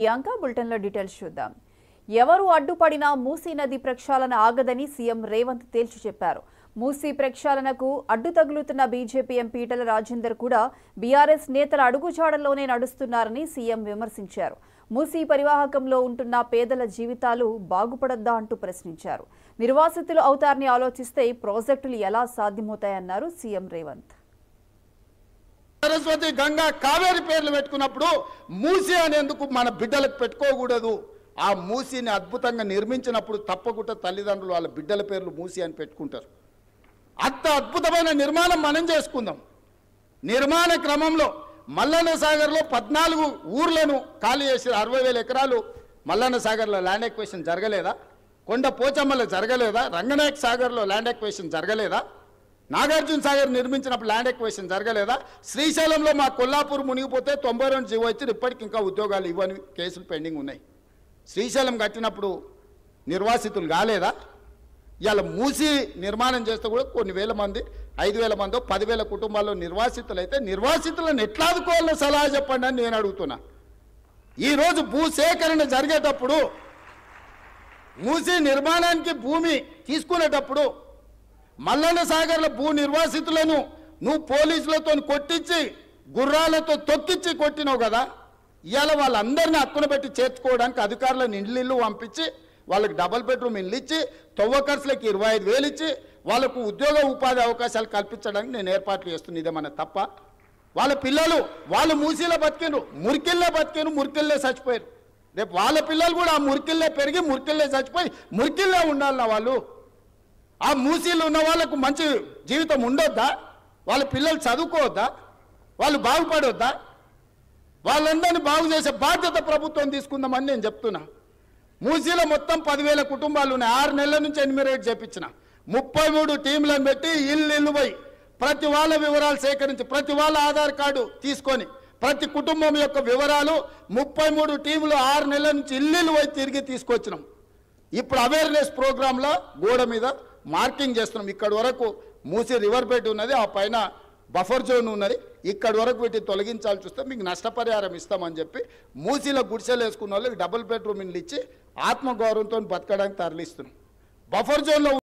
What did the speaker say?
యాంక బులెటిన్లో డీటెయిల్స్ చూద్దాం. ఎవరు అడ్డుపడినా మూసీ నది ప్రక్షాళన ఆగదని సీఎం రేవంత్ తేల్చి చెప్పారు. మూసీ ప్రక్షాళనకు అడ్డు తగులుతున్న బీజేపీ ఎంపీ ఈటెల రాజేందర్ కూడా బీఆర్ఎస్ నేతల అడుగుజాడల్లోనే నడుస్తున్నారని సీఎం విమర్శించారు. మూసీ పరివాహకంలో ఉంటున్న పేదల జీవితాలు బాగుపడొద్దా అంటూ ప్రశ్నించారు. నిర్వాసితులు అవుతారని ఆలోచిస్తే ప్రాజెక్టులు ఎలా సాధ్యమవుతాయన్నారు సీఎం రేవంత్. సరస్వతి గంగా కావేరి పేర్లు పెట్టుకున్నప్పుడు మూసి అనేందుకు మన బిడ్డలకు పెట్టుకోకూడదు. ఆ మూసిని అద్భుతంగా నిర్మించినప్పుడు తప్పకుండా తల్లిదండ్రులు వాళ్ళ బిడ్డల పేర్లు మూసి అని పెట్టుకుంటారు. అంత అద్భుతమైన నిర్మాణం మనం చేసుకుందాం. నిర్మాణ క్రమంలో మల్లన్న సాగర్లో 14 ఊర్లను ఖాళీ చేసి 60,000 ఎకరాలు మల్లన్న సాగర్లో ల్యాండ్ ఎక్వేషన్ జరగలేదా? కొండ పోచమ్మలో జరగలేదా? రంగనాయక సాగర్లో ల్యాండ్ ఎక్వేషన్ జరగలేదా? నాగార్జున సాగర్ నిర్మించినప్పుడు ల్యాండ్ ఎక్వేషన్ జరగలేదా? శ్రీశైలంలో మా కొల్లాపూర్ మునిగిపోతే 92 జీవో ఇచ్చి ఇప్పటికి ఇంకా ఉద్యోగాలు ఇవ్వని కేసులు పెండింగ్ ఉన్నాయి. శ్రీశైలం కట్టినప్పుడు నిర్వాసితులు కాలేదా? ఇవాళ మూసి నిర్మాణం చేస్తే కూడా కొన్ని వేల మంది 5,000 మందో 10,000 కుటుంబాల్లో నిర్వాసితులు అయితే నిర్వాసితులను ఎట్లా ఆదుకోవాలో సలహా చెప్పండి అని నేను అడుగుతున్నా. ఈరోజు భూసేకరణ జరిగేటప్పుడు మూసి నిర్మాణానికి భూమి తీసుకునేటప్పుడు మల్లన్న సాగర్ల భూ నిర్వాసితులను నువ్వు పోలీసులతో కొట్టించి గుర్రాలతో తొక్కించి కొట్టినావు కదా. ఇవాళ వాళ్ళందరినీ హక్కున పెట్టి చేర్చుకోవడానికి అధికారులను ఇళ్ళు పంపించి వాళ్ళకి డబుల్ బెడ్రూమ్ ఇల్లు ఇచ్చి తవ్వకర్సులకు 25,000 ఇచ్చి వాళ్ళకు ఉద్యోగ ఉపాధి అవకాశాలు కల్పించడానికి నేను ఏర్పాట్లు చేస్తున్నాను. ఇదేమన్నా తప్ప? వాళ్ళ పిల్లలు వాళ్ళు మూసీలో బతికిను, మురికిల్లే బతికిను, మురికిల్లే చచ్చిపోయారు. రేపు వాళ్ళ పిల్లలు కూడా ఆ మురికిల్లే పెరిగి మురికిల్లే చచ్చిపోయి మురికిల్లే ఉండాలన్న వాళ్ళు. ఆ మూసీలు ఉన్న వాళ్ళకు మంచి జీవితం ఉండొద్దా? వాళ్ళ పిల్లలు చదువుకోవద్దా? వాళ్ళు బాగుపడొద్దా? వాళ్ళందరినీ బాగు చేసే బాధ్యత ప్రభుత్వం తీసుకుందామని నేను చెప్తున్నా. మూసీలో మొత్తం 10,000 కుటుంబాలు ఉన్నాయి. 6 నెలల నుంచి ఎన్యూమరేట్ చేయించిన 33 టీంలను పెట్టి ఇల్లు పోయి ప్రతి వాళ్ళ వివరాలు సేకరించి ప్రతి వాళ్ళ ఆధార్ కార్డు తీసుకొని ప్రతి కుటుంబం యొక్క వివరాలు 33 టీంలు 6 నెలల నుంచి ఇల్లు పోయి తిరిగి తీసుకొచ్చినాం. ఇప్పుడు అవేర్నెస్ ప్రోగ్రాంలో గోడ మీద మార్కింగ్ చేస్తున్నాం. ఇక్కడి వరకు మూసీ రివర్ బెడ్ ఉన్నది, ఆ పైన బఫర్ జోన్ ఉన్నది. ఇక్కడి వరకు వీటిని తొలగించాల్సి వస్తే మీకు నష్టపరిహారం ఇస్తామని చెప్పి మూసీలో గుడిసెలు వేసుకున్న వాళ్ళకి డబుల్ బెడ్రూమ్ ఇల్లు ఇచ్చి ఆత్మగౌరవంతో బతకడానికి తరలిస్తున్నాం. బఫర్ జోన్లో